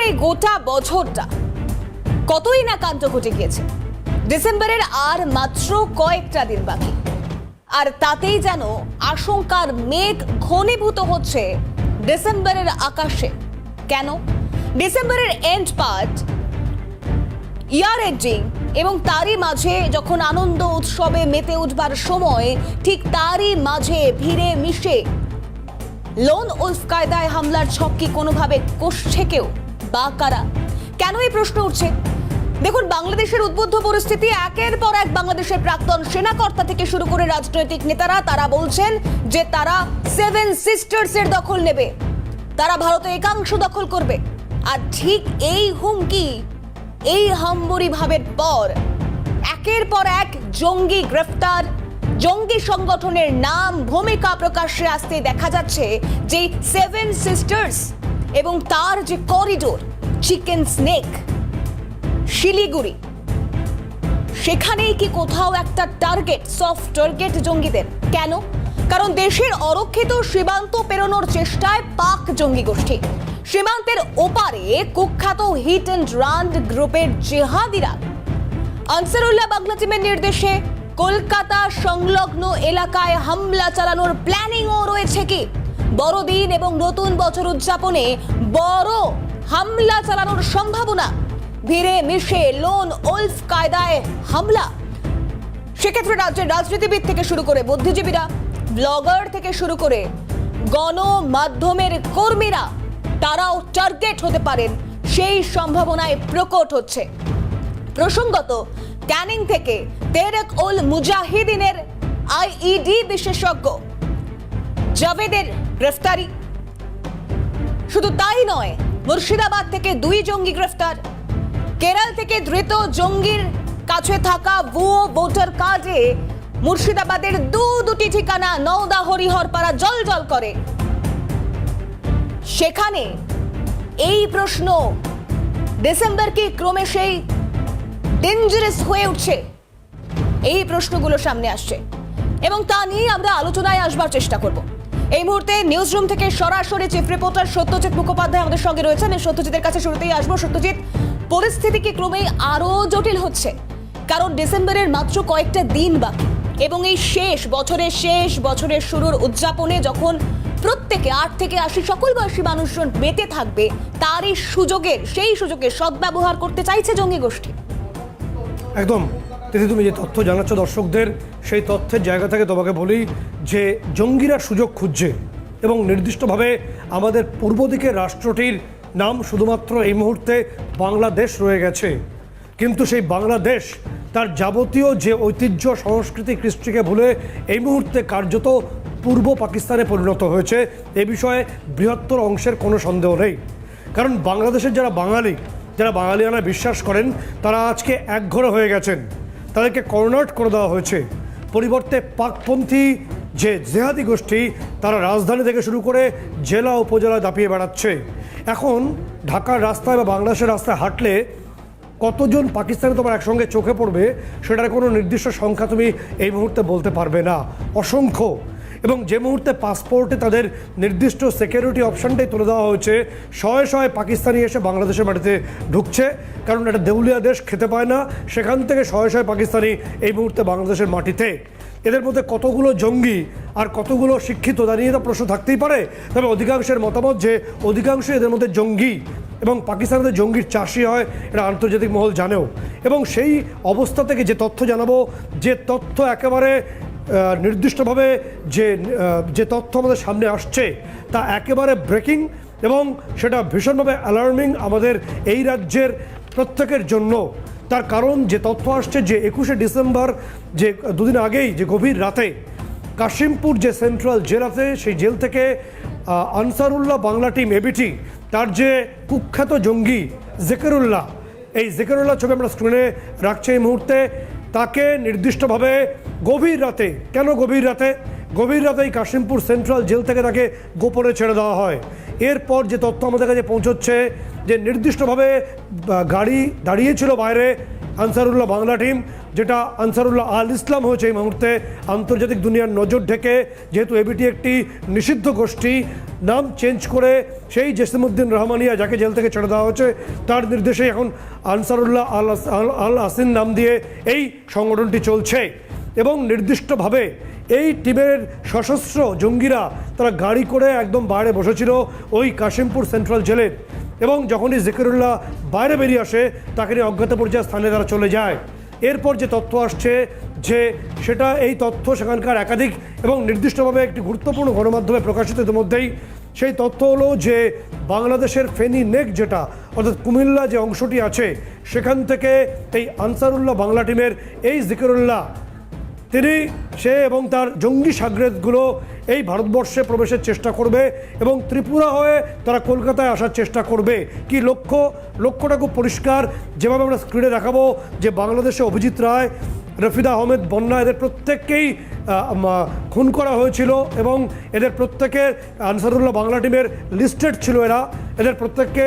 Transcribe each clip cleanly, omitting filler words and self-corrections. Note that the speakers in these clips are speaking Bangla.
এই গোটা বছরটা কতই না কাণ্ড ঘটে গিয়েছে। ডিসেম্বরের আর মাত্র কয়েকটা দিন বাকি, আর তাতেই যেন আশঙ্কার মেঘ ঘনীভূত হচ্ছে ডিসেম্বরের আকাশে। কেন? ডিসেম্বরের এন্ড পার্ট, ইয়ার এন্ডিং, এবং তারই মাঝে যখন আনন্দ উৎসবে মেতে উঠবার সময়, ঠিক তারই মাঝে ভিড়ে মিশে লোন উলফ কায়দায় হামলার ছক কি কোনোভাবে কষছে কেউ বা কারা? কেন এই প্রশ্ন উঠছে? দেখুন, বাংলাদেশের উদ্বুদ্ধ পরিস্থিতি, একের পর এক বাংলাদেশের প্রাক্তন সেনাকর্তা থেকে শুরু করে রাজনৈতিক নেতারা তারা বলছেন যে তারা সেভেন সিস্টার্স এর দখল নেবে, তারা ভারতের একাংশ দখল করবে। আর ঠিক এই হুমকি, এই হাম্বরি ভাবের পর একের পর এক জঙ্গি গ্রেফতার, জঙ্গি সংগঠনের নাম ভূমিকা প্রকাশ্যে আসতে দেখা যাচ্ছে যে সেভেন সিস্টার্স এবং তার যে করিডোর চিকেন স্নেক শিলিগুড়ি, সেখানেই কি কোথাও একটা টার্গেট, সফট টার্গেট জঙ্গিদের? কেন? কারণ দেশের অরক্ষিত সীমান্ত পেরোনোর চেষ্টায় পাক জঙ্গি গোষ্ঠী। সীমান্তের ওপারে কুখ্যাত হিট অ্যান্ড রান গ্রুপের জেহাদিরা আনসারুল্লাহ বাংলা টিমের নির্দেশে কলকাতা সংলগ্ন এলাকায় হামলা চালানোর প্ল্যানিংও রয়েছে। কি বড়দিন এবং নতুন বছর উদযাপনে বড় হামলা চালানোর সম্ভাবনা? ভিড়ে মিশে লোন উলফ কায়দায় হামলা। সেক্ষেত্রে রাজ্যের রাজনীতিবিদ থেকে শুরু করে বুদ্ধিজীবীরা, ব্লগার থেকে শুরু করে গণমাধ্যমের কর্মীরা, তারাও টার্গেট হতে পারেন, সেই সম্ভাবনায় প্রকট হচ্ছে। প্রসঙ্গত, ক্যানিং থেকে তেহরিক উল মুজাহিদিনের আইইডি বিশেষজ্ঞ জাভেদের গ্রেফতারি। শুধু তাই নয়, মুর্শিদাবাদ থেকে 2 জঙ্গি গ্রেফতার। কেরল থেকে ধৃত জঙ্গির কাছে থাকা ভুয়ো ভোটার কার্ডে মুর্শিদাবাদের দুটি ঠিকানা নওদা হরিহরপাড়া জল করে। সেখানে এই প্রশ্ন, ডিসেম্বর কি ক্রমে সেই ডেঞ্জারাস হয়ে উঠছে? এই প্রশ্নগুলো সামনে আসছে এবং তা নিয়ে আমরা আলোচনায় আসবার চেষ্টা করব। এই মুহূর্তে নিউজ রুম থেকে সরাসরি চিফ রিপোর্টার সত্যজিৎ মুখোপাধ্যায় আমাদের সঙ্গে রয়েছেন। সত্যজিতের কাছে শুরুতেই আসবো। সত্যজিৎ, পরিস্থিতি কি ক্রমেই আরো জটিল হচ্ছে? কারণ ডিসেম্বরের মাত্র কয়েকটা দিন বাকি এবং এই শেষ বছরের শুরুর উদযাপনে যখন প্রত্যেকে 8 থেকে 80 সকল বয়সী মানুষজন মেতে থাকবে, তারই সেই সুযোগের সদ্ব্যবহার করতে চাইছে জঙ্গি গোষ্ঠী। একদম দিদি, তুমি যে তথ্য জানাচ্ছ দর্শকদের, সেই তথ্যের জায়গা থেকে তোমাকে বলি যে জঙ্গিরা সুযোগ খুঁজছে এবং নির্দিষ্টভাবে আমাদের পূর্ব দিকের রাষ্ট্রটির নাম শুধুমাত্র এই মুহূর্তে বাংলাদেশ রয়ে গেছে, কিন্তু সেই বাংলাদেশ তার যাবতীয় যে ঐতিহ্য, সংস্কৃতি, কৃষ্টিকে ভুলে এই মুহূর্তে কার্যত পূর্ব পাকিস্তানে পরিণত হয়েছে। এ বিষয়ে বৃহত্তর অংশের কোনো সন্দেহ নেই। কারণ বাংলাদেশের যারা বাঙালিয়ানা বিশ্বাস করেন, তারা আজকে একঘরে হয়ে গেছেন, তাদেরকে কর্নার করে দেওয়া হয়েছে। পরিবর্তে পাকপন্থী যে জেহাদি গোষ্ঠী, তারা রাজধানী থেকে শুরু করে জেলা উপজেলা দাপিয়ে বেড়াচ্ছে। এখন ঢাকার রাস্তায় বা বাংলাদেশের রাস্তায় হাঁটলে কতজন পাকিস্তানে তোমার একসঙ্গে চোখে পড়বে সেটার কোনো নির্দিষ্ট সংখ্যা তুমি এই মুহূর্তে বলতে পারবে না, অসংখ্য। এবং যে মুহূর্তে পাসপোর্টে তাদের নির্দিষ্ট সিকিউরিটি অপশানটাই তুলে দেওয়া হয়েছে, শয়ে পাকিস্তানি এসে বাংলাদেশের মাটিতে ঢুকছে। কারণ এটা দেউলিয়া দেশ, খেতে পায় না, সেখান থেকে শয়ে পাকিস্তানি এই মুহূর্তে বাংলাদেশের মাটিতে। এদের মধ্যে কতগুলো জঙ্গি আর কতগুলো শিক্ষিত, তা নিয়ে তো প্রশ্ন থাকতেই পারে। তবে অধিকাংশের মতামত যে অধিকাংশ এদের মধ্যে জঙ্গি, এবং পাকিস্তানের জঙ্গির চাষি হয়, এটা আন্তর্জাতিক মহল জানেও। এবং সেই অবস্থা থেকে যে তথ্য জানাবো, যে তথ্য একেবারে নির্দিষ্টভাবে যে তথ্য আমাদের সামনে আসছে, তা একেবারে ব্রেকিং এবং সেটা ভীষণভাবে অ্যালার্মিং আমাদের এই রাজ্যের প্রত্যেকের জন্য। তার কারণ যে তথ্য আসছে যে 21শে ডিসেম্বর, যে দুদিন আগেই, যে গভীর রাতে কাশিমপুর যে সেন্ট্রাল জেল আছে, সেই জেল থেকে আনসারুল্লাহ বাংলা টিম এবিটি, তার যে কুখ্যাত জঙ্গি জেকেরুল্লাহ, এই জেকেরুল্লাহ ছবি আমরা স্ক্রিনে রাখছি এই মুহূর্তে, তাকে নির্দিষ্টভাবে গভীর রাতে, কেন গভীর রাতে এই কাশিমপুর সেন্ট্রাল জেল থেকে তাকে গোপনে ছেড়ে দেওয়া হয়। এরপর যে তথ্য আমাদের কাছে পৌঁছচ্ছে যে নির্দিষ্টভাবে গাড়ি দাঁড়িয়েছিল বাইরে, আনসারুল্লাহ বাংলা টিম যেটা আনসারুল্লাহ আল ইসলাম হয়েছে এই মুহূর্তে আন্তর্জাতিক দুনিয়ার নজর ঢেকে, যেহেতু এবিটি একটি নিষিদ্ধ গোষ্ঠী, নাম চেঞ্জ করে সেই জসিমউদ্দিন রহমানিয়া যাকে জেল থেকে ছেড়ে দেওয়া হয়েছে তার নির্দেশে এখন আনসারুল্লাহ আল আসিন নাম দিয়ে এই সংগঠনটি চলছে। এবং নির্দিষ্টভাবে এই টিমের সশস্ত্র জঙ্গিরা তারা গাড়ি করে একদম বাইরে বসেছিল ওই কাশিমপুর সেন্ট্রাল জেলের, এবং যখনই জিকিরুল্লাহ বাইরে বেরিয়ে আসে তাকে নিয়ে অজ্ঞাত পর্যায়ে স্থানে তারা চলে যায়। এরপর যে তথ্য আসছে যে সেটা এই তথ্য সেখানকার একাধিক এবং নির্দিষ্টভাবে একটি গুরুত্বপূর্ণ গণমাধ্যমে প্রকাশিত ইতিমধ্যেই, সেই তথ্য হলো যে বাংলাদেশের ফেনী নেক যেটা অর্থাৎ কুমিল্লা যে অংশটি আছে সেখান থেকে এই আনসারুল্লাহ বাংলা টিমের এই জিকিরুল্লাহ সে এবং তার জঙ্গি সাগরেদগুলো এই ভারতবর্ষে প্রবেশের চেষ্টা করবে এবং ত্রিপুরা হয়ে তারা কলকাতায় আসার চেষ্টা করবে। কি লক্ষ্যটা খুব পরিষ্কার, যেভাবে আমরা স্ক্রিনে দেখাবো যে বাংলাদেশে অভিজিৎ রায়, রফিদা আহমেদ বন্যা এদের প্রত্যেককেই খুন করা হয়েছিল এবং এদের প্রত্যেকের আনসারুল্লাহ বাংলা টিমের লিস্টেড ছিল এদের প্রত্যেককে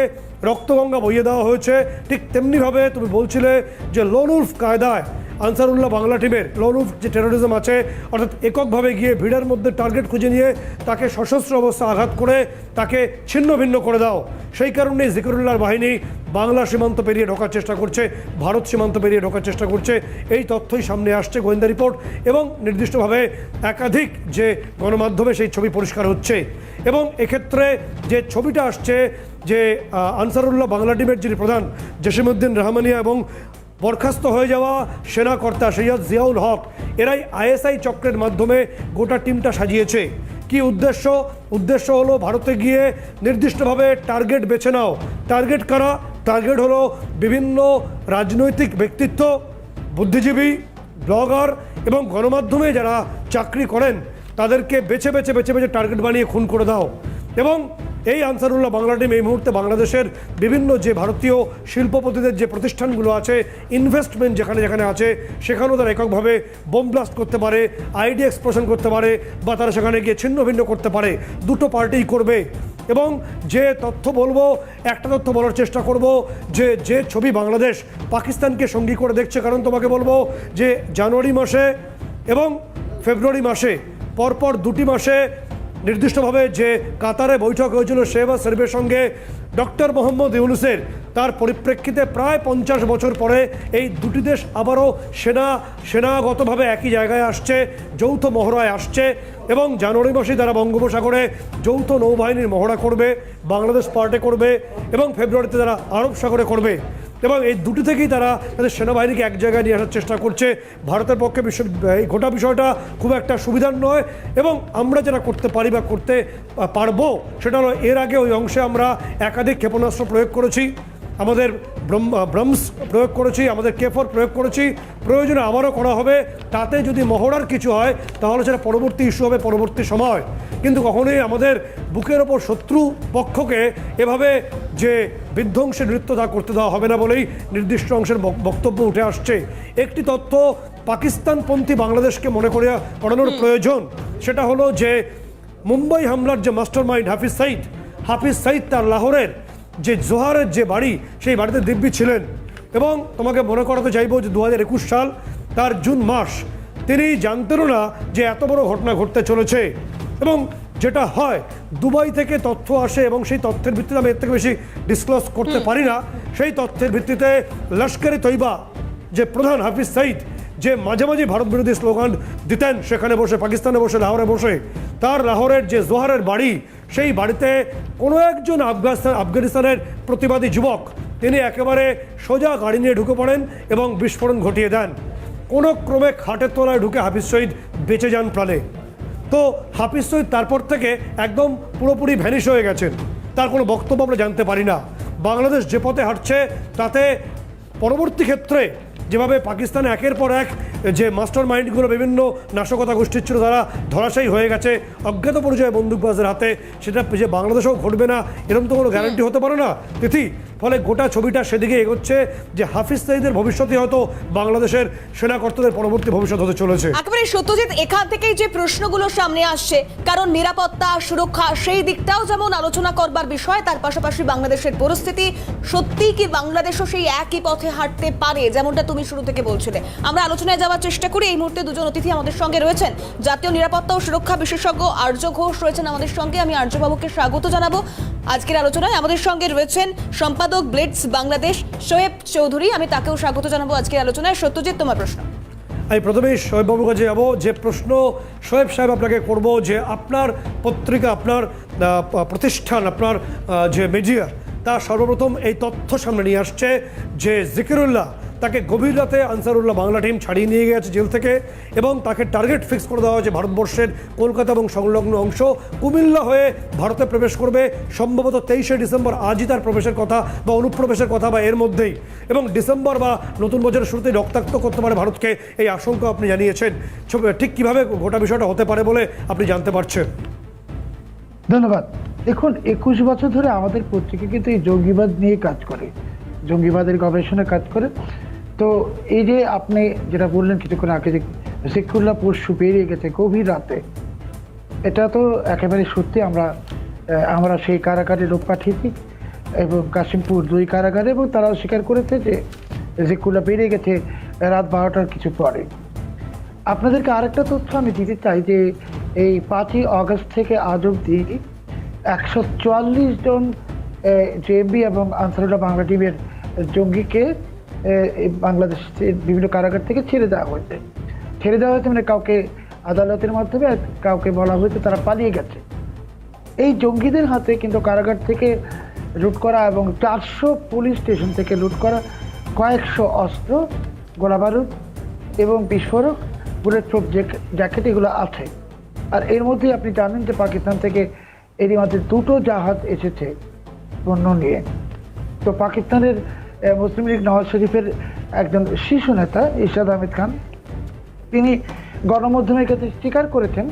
রক্তগঙ্গা বইয়ে দেওয়া হয়েছে। ঠিক তেমনিভাবে তুমি বলছিলে যে লোন উলফ কায়দায় আনসারুল্লাহ বাংলা টিমের লোন উলফ যে টেরোরিজম আছে, অর্থাৎ এককভাবে গিয়ে ভিড়ের মধ্যে টার্গেট খুঁজে নিয়ে তাকে সশস্ত্র অবস্থা আঘাত করে তাকে ছিন্ন ভিন্ন করে দাও, সেই কারণেই জিকিরুল্লাহর বাহিনী বাংলা সীমান্ত পেরিয়ে ঢোকার চেষ্টা করছে, ভারত সীমান্ত পেরিয়ে ঢোকার চেষ্টা করছে। এই তথ্যই সামনে আসছে গোয়েন্দা রিপোর্ট এবং নির্দিষ্টভাবে একাধিক যে গণমাধ্যমে সেই ছবি পরিষ্কার হচ্ছে। এবং এক্ষেত্রে যে ছবিটা আসছে যে আনসারুল্লাহ বাংলা টিমের যিনি প্রধান জসিমউদ্দিন রহমানিয়া এবং বরখাস্ত হয়ে যাওয়া সেনাকর্তা সৈয়দ জিয়াউল হক, এরাই আইএসআই চক্রের মাধ্যমে গোটা টিমটা সাজিয়েছে। কি উদ্দেশ্য হলো ভারতে গিয়ে নির্দিষ্টভাবে টার্গেট বেছে নাও। টার্গেট কারা? টার্গেট হলো বিভিন্ন রাজনৈতিক ব্যক্তিত্ব, বুদ্ধিজীবী, ব্লগার এবং গণমাধ্যমে যারা চাকরি করেন তাদেরকে বেছে বেছে টার্গেট বানিয়ে খুন করে দাও। এবং এই আনসারুল্লাহ বাংলা টিম এই মুহূর্তে বাংলাদেশের বিভিন্ন যে ভারতীয় শিল্পপতিদের যে প্রতিষ্ঠানগুলো আছে, ইনভেস্টমেন্ট যেখানে যেখানে আছে সেখানেও তারা এককভাবে বোম ব্লাস্ট করতে পারে, আইডি এক্সপ্লোশন করতে পারে বা তারা সেখানে গিয়ে ছিন্ন ভিন্ন করতে পারে। দুটো পার্টিই করবে। এবং যে তথ্য বলবো, একটা তথ্য বলার চেষ্টা করব যে ছবি বাংলাদেশ পাকিস্তানকে সঙ্গী করে দেখছে, কারণ তোমাকে বলবো যে জানুয়ারি মাসে এবং ফেব্রুয়ারি মাসে পরপর দুটি মাসে নির্দিষ্টভাবে যে কাতারে বৈঠক হয়েছিল শেহবাজ শরীফের সঙ্গে ডক্টর মোহাম্মদ ইউনূসের, তার পরিপ্রেক্ষিতে প্রায় 50 বছর পরে এই দুটি দেশ আবারও সেনাগতভাবে একই জায়গায় আসছে, যৌথ মহড়ায় আসছে। এবং জানুয়ারি মাসে তারা বঙ্গোপসাগরে যৌথ নৌবাহিনীর মহড়া করবে, বাংলাদেশ পার্টে করবে এবং ফেব্রুয়ারিতে তারা আরব সাগরে করবে। এবং এই দুটি থেকেই তারা তাদের সেনাবাহিনীকে এক জায়গায় নিয়ে আসার চেষ্টা করছে। ভারতের পক্ষে এই গোটা বিষয়টা খুব একটা সুবিধার নয় এবং আমরা যারা করতে পারি বা করতে পারবো সেটা হলো এর আগে ওই অংশে আমরা একাধিক ক্ষেপণাস্ত্র প্রয়োগ করেছি, আমাদের ব্রহ্মস প্রয়োগ করেছি, আমাদের কেফর প্রয়োগ করেছি, প্রয়োজনে আবারও করা হবে। তাতে যদি মহড়ার কিছু হয় তাহলে সেটা পরবর্তী ইস্যু হবে পরবর্তী সময়, কিন্তু কখনোই আমাদের বুকের ওপর শত্রু পক্ষকে এভাবে যে বিধ্বংসের নৃত্য তা করতে দেওয়া হবে না বলেই নির্দিষ্ট অংশের বক্তব্য উঠে আসছে। একটি তথ্য পাকিস্তানপন্থী বাংলাদেশকে মনে করানোর প্রয়োজন, সেটা হলো যে মুম্বাই হামলার যে মাস্টার মাইন্ড হাফিজ সাইদ তার লাহোরের যে জোহারের যে বাড়ি, সেই বাড়িতে দিব্যি ছিলেন। এবং তোমাকে মনে করাতে চাইবো যে 2021 সাল তার জুন মাস, তিনি জানতেনও না যে এত বড় ঘটনা ঘটতে চলেছে। এবং যেটা হয় দুবাই থেকে তথ্য আসে এবং সেই তথ্যের ভিত্তিতে আমি এর থেকে বেশি ডিসক্লোজ করতে পারি না। সেই তথ্যের ভিত্তিতে লস্করে তৈবা যে প্রধান হাফিজ সাইদ, যে মাঝে মাঝে ভারত বিরোধী স্লোগান দিতেন সেখানে বসে, পাকিস্তানে বসে, লাহোরে বসে, তার লাহোরের যে জোহারের বাড়ি, সেই বাড়িতে কোনো একজন আফগানিস্তানের প্রতিবাদী যুবক তিনি একেবারে সোজা গাড়ি নিয়ে ঢুকে পড়েন এবং বিস্ফোরণ ঘটিয়ে দেন। কোনো ক্রমে খাটের তলায় ঢুকে হাফিজ সঈদ বেঁচে যান প্রাণে। তো হাফিজ সঈদ তারপর থেকে একদম পুরোপুরি ভ্যানিশ হয়ে গেছেন, তার কোনো বক্তব্য আমরা জানতে পারি না। বাংলাদেশ যে পথে হাঁটছে তাতে পরবর্তী ক্ষেত্রে যেভাবে পাকিস্তানে একের পর এক যে মাস্টার মাইন্ডগুলো বিভিন্ন নাশকতা গোষ্ঠীর ছিল তারা ধরাশায়ী হয়ে গেছে অজ্ঞাত পরিচয় বন্দুকবাজদের হাতে, সেটা যে বাংলাদেশেও ঘটবে না এরকম তো কোনো গ্যারান্টি হতে পারে না তিথি। ফলে গোটা ছবিটা সেদিকে এগোচ্ছে যে হাফিজ সাঈদের ভবিষ্যৎই হয়তো বাংলাদেশের সেনাকর্তাদের পরবর্তী ভবিষ্যৎ হতে চলেছে। একেবারে সত্যজিৎ, এখান থেকেই যে প্রশ্নগুলো সামনে আসছে, কারণ নিরাপত্তা সুরক্ষা সেই দিকটাও যেমন আলোচনা করবার বিষয়, তার পাশাপাশি বাংলাদেশের পরিস্থিতি সত্যিই কি বাংলাদেশও সেই একই পথে হাঁটতে পারে যেমনটা তুমি শুরু থেকে বলছিলে। আমরা আলোচনায় যাওয়ার চেষ্টা করি। এই মুহূর্তে দুজন অতিথি আমাদের সঙ্গে রয়েছেন। জাতীয় নিরাপত্তা ও সুরক্ষা বিশেষজ্ঞ আর্য ঘোষ রয়েছেন আমাদের সঙ্গে। আমি আর্যবাবুকে স্বাগত জানাবো আজকের আলোচনায়। আমাদের সঙ্গে রয়েছেন সম্পাদক ব্লেডস বাংলাদেশ শোয়েব চৌধুরী, আমি তাকেও স্বাগত জানাবো আজকের আলোচনায়। সত্যজিৎ, তোমার প্রশ্ন। আমি প্রথমেই শোয়েববাবুর কাছে যাবো। যে প্রশ্ন শোয়েব সাহেব আপনাকে করব, যে আপনার পত্রিকা, আপনার প্রতিষ্ঠান, আপনার যে মিডিয়া, তা সর্বপ্রথম এই তথ্য সামনে নিয়ে আসছে যে জিকিরুল্লাহ তাকে গভীর রাতে আনসারুল্লাহ বাংলা টিম ছাড়িয়ে নিয়ে গেছে জেল থেকে এবং তাকে টার্গেট ফিক্স করে দেওয়া হয়েছে ভারতবর্ষের কলকাতা এবং সংলগ্ন অংশ, কুমিল্লা হয়ে ভারতে প্রবেশ করবে সম্ভবত 23শে ডিসেম্বর, আজই তার প্রবেশের কথা বা অনুপ্রবেশের কথা বা এর মধ্যেই, এবং ডিসেম্বর বা নতুন বছরের শুরুতেই রক্তাক্ত করতে পারে ভারতকে, এই আশঙ্কা আপনি জানিয়েছেন। ঠিক কিভাবে গোটা বিষয়টা হতে পারে বলে আপনি জানতে পারছেন? ধন্যবাদ। দেখুন, 21 বছর ধরে আমাদের পত্রিকা কিন্তু এই জঙ্গিবাদ নিয়ে কাজ করে, জঙ্গিবাদের গবেষণায় কাজ করে। তো এই যে আপনি যেটা বললেন কিছুক্ষণ আগে, যে জিকিরুল্লাহ পরশু বেরিয়ে গেছে গভীর রাতে, এটা তো একেবারে সত্যি। আমরা সেই কারাগারে লোক পাঠিয়েছি এবং কাশিমপুর 2 কারাগারে, এবং তারাও স্বীকার করেছে যে জিকিরুল্লাহ বেরিয়ে গেছে রাত 12টার কিছু পরে। আপনাদেরকে আরেকটা তথ্য আমি দিতে চাই যে এই 5ই আগস্ট থেকে আজ অবধি 144 জন জেএমবি এবং আনসারুল্লাহ বাংলা টিমের জঙ্গিকে বাংলাদেশের বিভিন্ন কারাগার থেকে ছেড়ে দেওয়া হয়েছে। মানে কাউকে আদালতের মাধ্যমে, কাউকে বলা হয়েছে তারা পালিয়ে গেছে। এই জঙ্গিদের হাতে কিন্তু কারাগার থেকে লুট করা এবং 400 পুলিশ স্টেশন থেকে লুট করা কয়েকশো অস্ত্র, গোলাবারুদ এবং বিস্ফোরক, বুলেট প্রুফ জ্যাকেট এগুলো আছে। আর এর মধ্যেই আপনি জানেন যে পাকিস্তান থেকে এরই মধ্যে 2টো জাহাজ এসেছে পণ্য নিয়ে। তো পাকিস্তানের মুসলিম লীগ নওয়াজ শরীফের একজন শীর্ষ নেতা ইরশাদ আহমেদ খান, তিনি গণমাধ্যমের কাছে স্বীকার করেছেন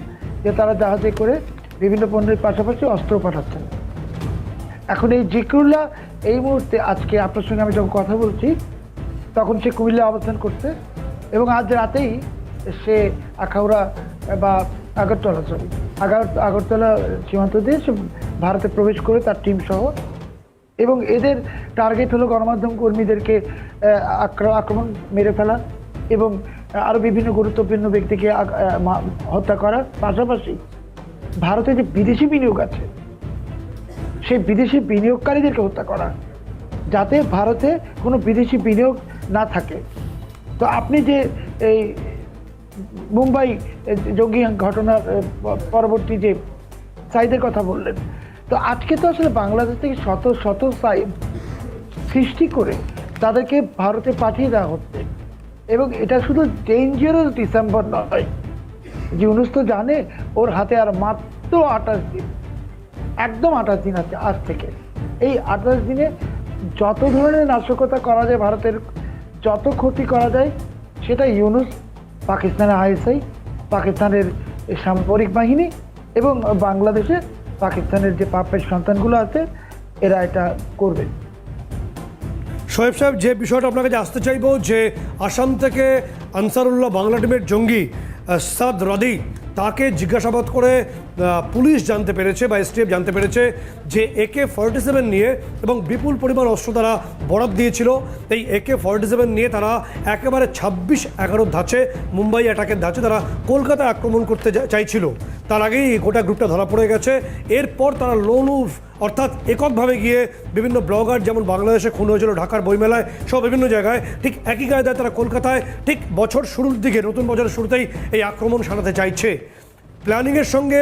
যে তারা জাহাজে করে বিভিন্ন পণ্যের পাশাপাশি অস্ত্র পাঠাচ্ছেন। এখন এই জিকিরুল্লাহ এই মুহূর্তে, আজকে আপনার সঙ্গে আমি যখন কথা বলছি তখন সে কুমিল্লা অবস্থান করছে এবং আজ রাতেই সে আখাউড়া বা আগরতলা সীমান্ত দিয়ে সে ভারতে প্রবেশ করে তার টিম সহ, এবং এদের টার্গেট হলো গণমাধ্যম কর্মীদেরকে আক্রমণ, মেরে ফেলা এবং আরও বিভিন্ন গুরুত্বপূর্ণ ব্যক্তিকে হত্যা করার পাশাপাশি ভারতে যে বিদেশি বিনিয়োগ আছে সেই বিদেশি বিনিয়োগকারীদেরকে হত্যা করা, যাতে ভারতে কোনো বিদেশি বিনিয়োগ না থাকে। তো আপনি যে এই মুম্বাই জঙ্গি ঘটনার পরবর্তী যে সাইদের কথা বললেন, তো আজকে তো আসলে বাংলাদেশ থেকে শত শত সাইদ সৃষ্টি করে তাদেরকে ভারতে পাঠিয়ে দেওয়া হচ্ছে। এবং এটা শুধু ডেঞ্জারাস ডিসেম্বর নয়, ইউনূস তো জানে ওর হাতে আর মাত্র 28 দিন, একদম 28 দিন আছে আজ থেকে। এই 28 দিনে যত ধরনের নাশকতা করা যায়, ভারতের যত ক্ষতি করা যায়, সেটা ইউনূস, পাকিস্তানের আইএসআই, পাকিস্তানের সামরিক বাহিনী এবং বাংলাদেশে পাকিস্তানের যে পাপের সন্তানগুলো আছে, এরা এটা করবে। শোয়েব সাহেব, যে বিষয়টা আপনার কাছে আসতে চাইবো, যে আসাম থেকে আনসারুল্লাহ বাংলা টিমের জঙ্গি সাদ রাদি, তাকে জিজ্ঞাসাবাদ করে পুলিশ জানতে পেরেছে বা এসটিএফ জানতে পেরেছে যে AK-47 নিয়ে এবং বিপুল পরিমাণ অস্ত্র তারা বরাদ দিয়েছিল। এই AK-47 নিয়ে তারা একেবারে 26-11 ধাঁচে, মুম্বাই অ্যাটাকের ধাঁচে তারা কলকাতা আক্রমণ করতে চাইছিল। তার আগেই গোটা গ্রুপটা ধরা পড়ে গেছে। এরপর তারা লোন উলফ অর্থাৎ এককভাবে গিয়ে বিভিন্ন ব্লগার, যেমন বাংলাদেশে খুন হয়েছিল ঢাকার বইমেলায় সব বিভিন্ন জায়গায়, ঠিক একই কায়দায় তারা কলকাতায় ঠিক বছর শুরুর দিকে, নতুন বছরের শুরুতেই এই আক্রমণ সারাতে চাইছে। প্ল্যানিংয়ের সঙ্গে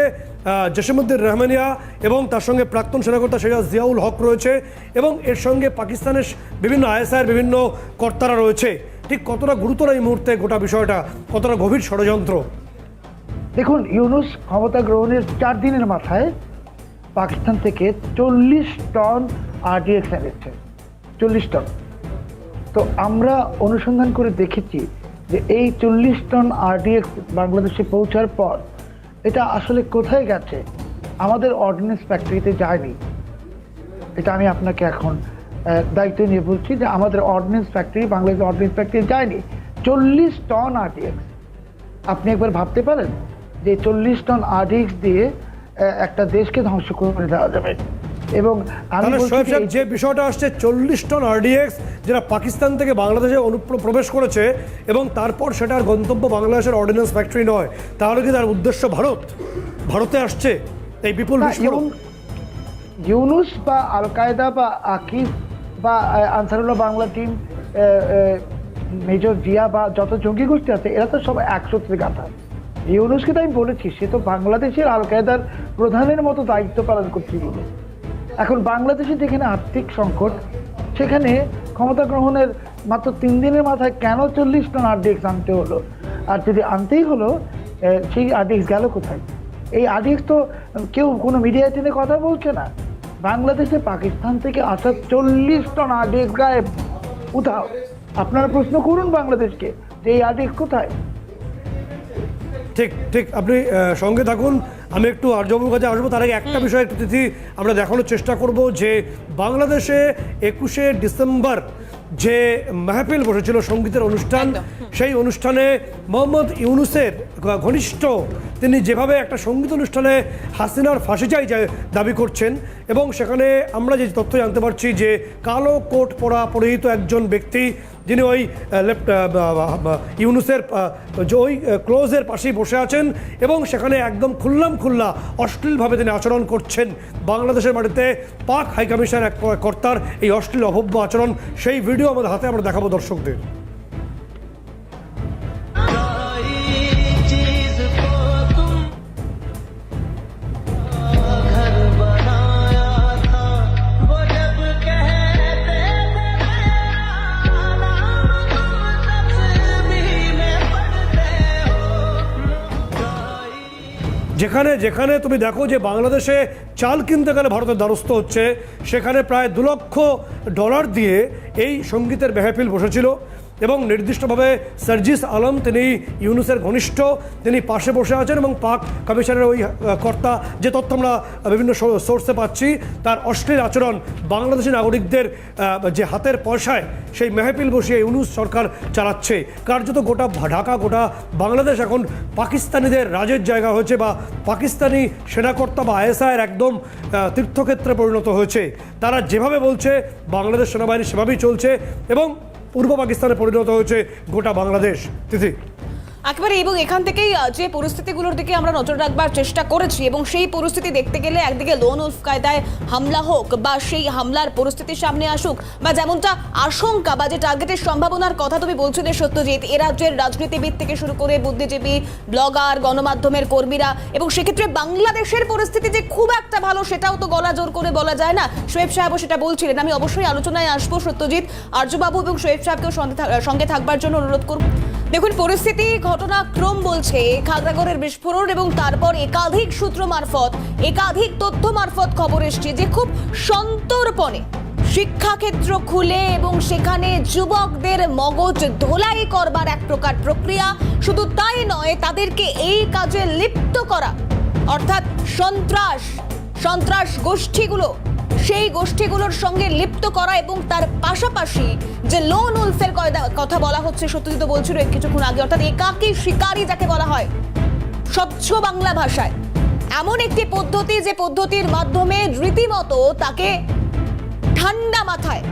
জসিমউদ্দিন রহমানিয়া এবং তার সঙ্গে প্রাক্তন সেনাকর্তা শেখ জিয়াউল হক রয়েছে এবং এর সঙ্গে পাকিস্তানের বিভিন্ন আইএসআইয়ের বিভিন্ন কর্তারা রয়েছে। ঠিক কতটা গুরুতর এই মুহূর্তে গোটা বিষয়টা, কতটা গভীর ষড়যন্ত্র? দেখুন, ইউনূস ক্ষমতা গ্রহণের 4 দিনের মাথায় পাকিস্তান থেকে 40 টন RDX এনেছে, 40 টন। তো আমরা অনুসন্ধান করে দেখেছি যে এই 40 টন আরডিএক্স বাংলাদেশে পৌঁছার পর এটা আসলে কোথায় গেছে? আমাদের অর্ডিন্যান্স ফ্যাক্টরিতে যায়নি। এটা আমি আপনাকে এখন দায়িত্ব নিয়ে বলছি যে আমাদের অর্ডিন্যান্স ফ্যাক্টরি, বাংলাদেশের অর্ডিন্যান্স ফ্যাক্টরি যায়নি। 40 টন আরডিএক্স, আপনি একবার ভাবতে পারেন যে 40 টন আরডিএক্স দিয়ে একটা দেশকে ধ্বংস করে দেওয়া যাবে। এবং আমি তাহলে বলছি শোয়েব সাহেব, যে যে বিষয়টা আসছে 40 টন আরডিএক্স যেটা পাকিস্তান থেকে বাংলাদেশে প্রবেশ করেছে এবং তারপর সেটার গন্তব্য বাংলাদেশের অর্ডিন্যান্স ফ্যাক্টরি নয়, তাহলে কি তার উদ্দেশ্য ভারতে আসছে এই বিপুল বিস্ফোরণ? ইউনুস বা আল কায়দা বা আকিব বা আনসারুল্লাহ বাংলা টিম, মেজর জিয়া বা যত জঙ্গি গোষ্ঠী আছে, এরা তো সব এক সূত্রে গাঁথা। ইউনুসকে তো আমি বলেছি, সে তো বাংলাদেশের আল কায়দার প্রধানের মতো দায়িত্ব পালন করছে ইউনুস। এখন বাংলাদেশে যেখানে আর্থিক সংকট, সেখানে ক্ষমতা গ্রহণের মাত্র 3 দিনের মাথায় কেন 40 টন আরডিএক্স আনতে হলো? আর যদি আনতেই হলো, সেই আরডিএক্স গেল কোথায়? এই আরডিএক্স তো কেউ কোনো মিডিয়া টেনে কথা বলছে না। বাংলাদেশে পাকিস্তান থেকে আসা 40 টন আরডিএক্স গায়েব, কোথাও? আপনারা প্রশ্ন করুন বাংলাদেশকে যে এই আরডিএক্স কোথায়। ঠিক ঠিক, আপনি সঙ্গে থাকুন, আমি একটু আর্যবাবুর কাছে আসবো। তার আগে একটা বিষয় একটু তিথি আমরা দেখানোর চেষ্টা করব যে বাংলাদেশে 21শে ডিসেম্বর যে মাহফিল বসেছিল, সঙ্গীতের অনুষ্ঠান, সেই অনুষ্ঠানে মোহাম্মদ ইউনুসের ঘনিষ্ঠ তিনি যেভাবে একটা সঙ্গীত অনুষ্ঠানে হাসিনার ফাঁসি চাই দাবি করছেন, এবং সেখানে আমরা যে তথ্য জানতে পারছি যে কালো কোট পরিহিত একজন ব্যক্তি যিনি ওই ইউনুসের ওই ক্লোজের পাশেই বসে আছেন এবং সেখানে একদম খোল্লা অশ্লীলভাবে তিনি আচরণ করছেন। বাংলাদেশের মাটিতে পাক হাইকমিশনের এক কর্তার এই অশ্লীল অভব্য আচরণ, সেই ভিডিও আমাদের হাতে আমরা দেখাবো দর্শকদের। যেখানে যেখানে তুমি দেখো যে বাংলাদেশে চাল কিনতে গেলে ভারতের দ্বারস্থ হচ্ছে, সেখানে প্রায় $2 লক্ষ দিয়ে এই সঙ্গীতের মেহফিল বসেছিল এবং নির্দিষ্টভাবে সার্জিস আলম, তিনি ইউনুসের ঘনিষ্ঠ, তিনি পাশে বসে আছেন এবং পাক কমিশনের ওই কর্তা, যে তথ্য আমরা বিভিন্ন সোর্সে পাচ্ছি, তার অশ্লীল আচরণ বাংলাদেশি নাগরিকদের যে হাতের পয়সায় সেই মেহফিল বসিয়ে ইউনুস সরকার চালাচ্ছে। কার্যত গোটা ঢাকা, গোটা বাংলাদেশ এখন পাকিস্তানিদের রাজের জায়গা হয়েছে, বা পাকিস্তানি সেনাকর্তা বা আইএসআইয়ের একদম তীর্থক্ষেত্রে পরিণত হয়েছে। তারা যেভাবে বলছে বাংলাদেশ সেনাবাহিনী সেভাবেই চলছে এবং পূর্ব পাকিস্তানে পরিণত হয়েছে গোটা বাংলাদেশ। তিথি, একেবারে, এবং এখান থেকেই যে পরিস্থিতিগুলোর দিকে আমরা নজর রাখবার চেষ্টা করেছি, এবং সেই পরিস্থিতি দেখতে গেলে একদিকে লোন উলফ কায়দায় হামলা হোক বা সেই হামলার পরিস্থিতির সামনে আসুক, বা যেমনটা আশঙ্কা বা যে টার্গেটের সম্ভাবনার কথা তুমি বলছিলে সত্যজিৎ, এ রাজ্যের রাজনীতিবিদ থেকে শুরু করে বুদ্ধিজীবী, ব্লগার, গণমাধ্যমের কর্মীরা, এবং সেক্ষেত্রে বাংলাদেশের পরিস্থিতি যে খুব একটা ভালো সেটাও তো গলা জোর করে বলা যায় না। শোয়েব সাহেবও সেটা বলছিলেন। আমি অবশ্যই আলোচনায় আসবো সত্যজিৎ, আর্যবাবু এবং শোয়েব সাহেবকেও সঙ্গে থাকবার জন্য অনুরোধ করব। দেখুন, পরিস্থিতি, ঘটনাক্রম বলছে খাগড়াগড়ের বিস্ফোরণ এবং তারপর একাধিক সূত্র মারফত, একাধিক তথ্য মারফত খবর এসছে যে খুব সন্তর্পণে শিক্ষাক্ষেত্র খুলে এবং সেখানে যুবকদের মগজ ধোলাই করবার এক প্রকার প্রক্রিয়া। শুধু তাই নয়, তাদেরকে এই কাজে লিপ্ত করা, অর্থাৎ সন্ত্রাস গোষ্ঠীগুলো, সেই গোষ্ঠীগুলোর সঙ্গে লিপ্ত করা, এবং তার পাশাপাশি যে লোন উলফের কথা বলা হচ্ছে, সত্যজিৎ বলছিল কিছুক্ষণ আগে, অর্থাৎ একাকী শিকারী যাকে বলা হয় স্বচ্ছ বাংলা ভাষায়, এমন একটি পদ্ধতি যে পদ্ধতির মাধ্যমে রীতিমতো তাকে ঠান্ডা মাথায়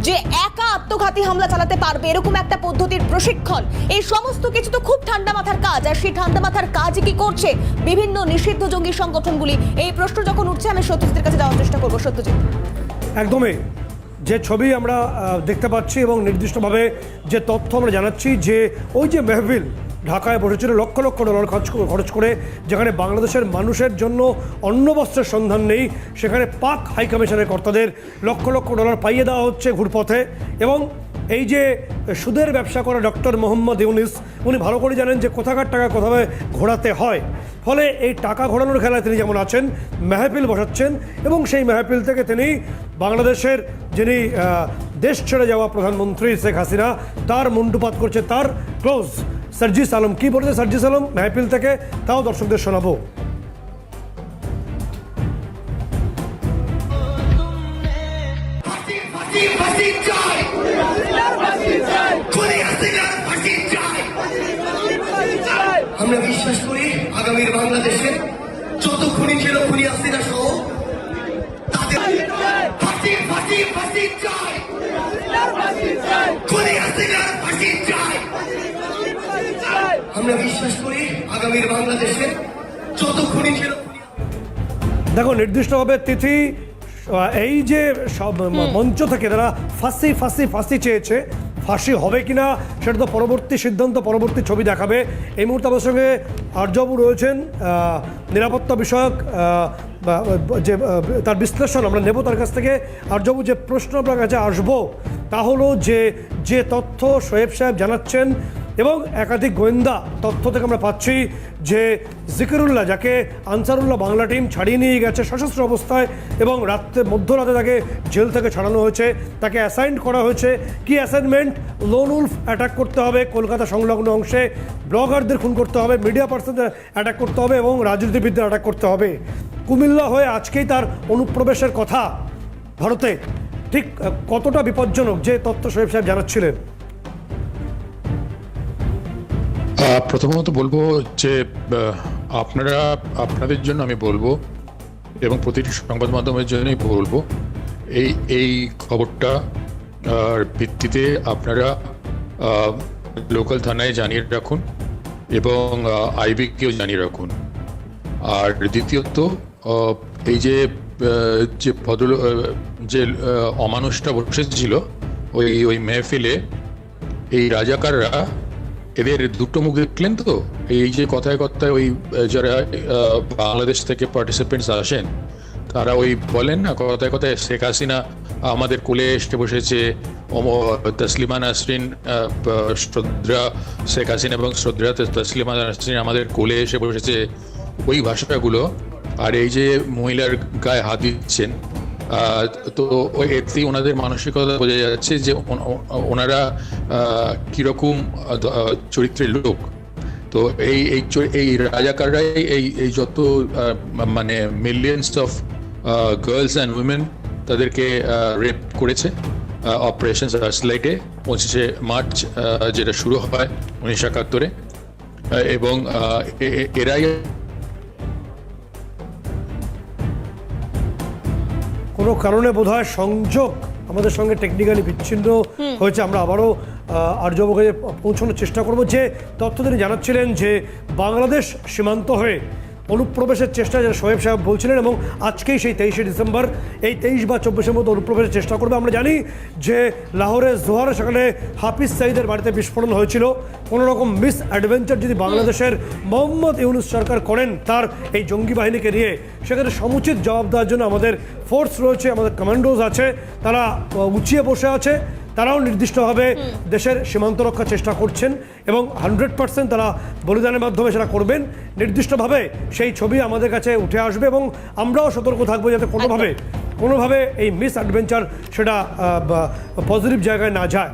যে একা আত্মঘাতী হামলা চালাতে পারবে এরকম একটা পদ্ধতির প্রশিক্ষণ। এই সমস্ত কিছু তো খুব ঠান্ডা মাথার কাজ, আর সেই ঠান্ডা মাথার কাজ কি করছে বিভিন্ন নিষিদ্ধ জঙ্গি সংগঠনগুলি? এই প্রশ্ন যখন উঠছে, আমি সত্যজিতের কাছে যাওয়ার চেষ্টা করবো। সত্যজিৎ, একদমই যে ছবি আমরা দেখতে পাচ্ছি এবং নির্দিষ্টভাবে যে তথ্য আমরা জানাচ্ছি, যে ওই যে মেহফিল ঢাকায় বসেছিল $লক্ষ লক্ষ খরচ করে, যেখানে বাংলাদেশের মানুষের জন্য অন্ন বস্ত্রের সন্ধান নেই, সেখানে পাক হাইকমিশনের কর্তাদের $লক্ষ লক্ষ পাইয়ে দেওয়া হচ্ছে ঘুরপথে। এবং এই যে সুদের ব্যবসা করা ডক্টর মোহাম্মদ ইউনুস, উনি ভালো করে জানেন যে কোথাকার টাকা কোথাভাবে ঘোরাতে হয়। ফলে এই টাকা ঘোরানোর খেলায় তিনি যেমন আছেন, মেহফিল বসাচ্ছেন এবং সেই মেহফিল থেকে তিনি বাংলাদেশের যিনি দেশ ছেড়ে যাওয়া প্রধানমন্ত্রী শেখ হাসিনা তার মুন্ডুপাত করছে তার ক্লোজ সার্জিস আলম। কি বলেছে সার্জিস আলম মেহফিল থেকে, তাও দর্শকদের শোনাবো। আমরা বিশ্বাস করি আগামীর বাংলাদেশে যত খুনি ছিল খুনি হাসিনা সহ তাদের ফাঁসি ফাঁসি ফাঁসি চাই, খুনি হাসিনার ফাঁসি চাই। আমরা বিশ্বাস করি আগামীর বাংলাদেশে যত খুনি ছিল দেখো নির্দিষ্টভাবে তিথি এই যে সব মঞ্চ থেকে তারা ফাঁসি ফাঁসি ফাঁসি চেয়েছে, ফাঁসি হবে কিনা সেটা তো পরবর্তী সিদ্ধান্ত, পরবর্তী ছবি দেখাবে। এই মুহূর্তে আমার সঙ্গে আর্যবাবু রয়েছেন, নিরাপত্তা বিষয়ক যে তার বিশ্লেষণ আমরা নেব তার কাছ থেকে। আর্যবাবু, যে প্রশ্ন আপনার কাছে আসবো তা হলো যে তথ্য শোয়েব সাহেব জানাচ্ছেন এবং একাধিক গোয়েন্দা তথ্য থেকে আমরা পাচ্ছি যে জিকিরুল্লাহ, যাকে আনসারুল্লাহ বাংলা টিম ছাড়িয়ে নিয়ে গেছে সশস্ত্র অবস্থায় এবং মধ্যরাতে তাকে জেল থেকে ছাড়ানো হয়েছে, তাকে অ্যাসাইন করা হয়েছে। কি অ্যাসাইনমেন্ট? লোন উলফ অ্যাটাক করতে হবে কলকাতা সংলগ্ন অংশে, ব্লগারদের খুন করতে হবে, মিডিয়া পার্সনদের অ্যাটাক করতে হবে এবং রাজনীতিবিদদের অ্যাটাক করতে হবে। কুমিল্লা হয়ে আজকেই তার অনুপ্রবেশের কথা ভারতে, ঠিক কতটা বিপজ্জনক যে তথ্য শোয়েব সাহেব জানাচ্ছিলেন? প্রথমত বলবো যে আপনাদের জন্য আমি বলবো এবং প্রতিটি সংবাদ মাধ্যমের জন্যই বলবো, এই খবরটা ভিত্তিতে আপনারা লোকাল থানায় জানিয়ে রাখুন এবং আইবিকেও জানিয়ে রাখুন। আর দ্বিতীয়ত এই যে যে অমানুষটা বসেছিল ওই মেহফিলে, এই রাজাকাররা, এদের দুটো মুখ দেখলেন তো। এই যে কথায় কথায় ওই যারা বাংলাদেশ থেকে পার্টিসিপেন্টস আসেন তারা ওই বলেন না কথায় কথায় শেখ হাসিনা আমাদের কোলে এসে বসেছে, তসলিমা নাসরিন, শ্রদ্ধা শেখ হাসিনা এবং শ্রদ্ধা তসলিমা নাসরিন আমাদের কোলে এসে বসেছে, ওই ভাষাগুলো। আর এই যে মহিলার গায়ে হাত দিচ্ছেন, তো এতেই ওনাদের মানসিকতা বোঝা যাচ্ছে যে ওনারা কিরকম চরিত্রের লোক। তো এই রাজাকাররাই এই যত মানে millions of girls and women তাদেরকে রেপ করেছে অপারেশন সার্চলাইটে 25শে মার্চ, যেটা শুরু হয় 1971-এ, এবং এরাই কোনো কারণে বোধহয় সংযোগ আমাদের সঙ্গে টেকনিক্যালি বিচ্ছিন্ন হয়েছে। আমরা আবারও আর্যবাবুকে পৌঁছানোর চেষ্টা করব। যে তথ্য তিনি জানাচ্ছিলেন যে বাংলাদেশ সীমান্ত হয়ে অনুপ্রবেশের চেষ্টা, যেটা শোয়েব সাহেব বলছিলেন, এবং আজকেই সেই 23শে ডিসেম্বর এই 23 বা 24-এর মধ্যে অনুপ্রবেশের চেষ্টা করবে। আমরা জানি যে লাহোরের জোহারে সেখানে হাফিজ সাঈদের বাড়িতে বিস্ফোরণ হয়েছিল। কোনো রকম মিস অ্যাডভেঞ্চার যদি বাংলাদেশের মোহাম্মদ ইউনূস সরকার করেন তার এই জঙ্গি বাহিনীকে নিয়ে, সেখানে সমুচিত জবাব দেওয়ার জন্য আমাদের ফোর্স রয়েছে, আমাদের কমান্ডোজ আছে, তারা উঁচিয়ে বসে আছে। তারাও নির্দিষ্টভাবে দেশের সীমান্ত রক্ষার চেষ্টা করছেন এবং 100% তারা বলিদানের মাধ্যমে সেটা করবেন। নির্দিষ্টভাবে সেই ছবি আমাদের কাছে উঠে আসবে এবং আমরাও সতর্ক থাকবো যাতে কোনোভাবে এই মিস অ্যাডভেঞ্চার সেটা পজিটিভ জায়গায় না যায়।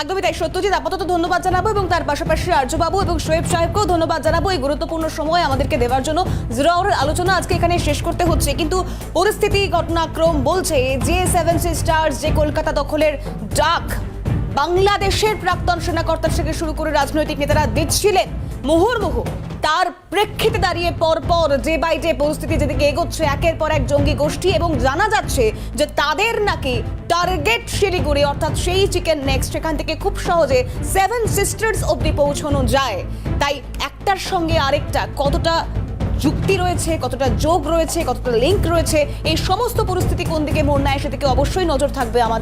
একদমই তাই। সত্যজিৎ, আপাতত ধন্যবাদ জানাবো এবং তার পাশাপাশি আর্যবাবু এবং শোয়েব সাহেবকেও ধন্যবাদ জানাবো এই গুরুত্বপূর্ণ সময় আমাদেরকে দেওয়ার জন্য। জিরো আওয়ারের আলোচনা আজকে এখানে শেষ করতে হচ্ছে, কিন্তু পরিস্থিতি, ঘটনাক্রম বলছে যে 7 সিস্টার্স, যে কলকাতা দখলের ডাক বাংলাদেশের প্রাক্তন সেনাকর্তা থেকে শুরু করে রাজনৈতিক নেতারা দিচ্ছিলেন মুহুর্মুহু, তার প্রেক্ষিতে দাঁড়িয়ে পরপর ডে বাই ডে পরিস্থিতি যেদিকে এগোচ্ছে, একের পর এক জঙ্গি গোষ্ঠী, এবং জানা যাচ্ছে যে তাদের নাকি টার্গেট শিলিগুড়ি, অর্থাৎ সেই চিকেন নেক্সট, সেখান থেকে খুব সহজে 7 সিস্টার্স অবধি পৌঁছানো যায়। তাই একটার সঙ্গে আরেকটা কতটা যুক্তি রয়েছে, কতটা যোগ রয়েছে, কতটা লিঙ্ক রয়েছে, এই সমস্ত পরিস্থিতি কোন দিকে মোড় নেয় সেদিকে অবশ্যই নজর থাকবে আমাদের।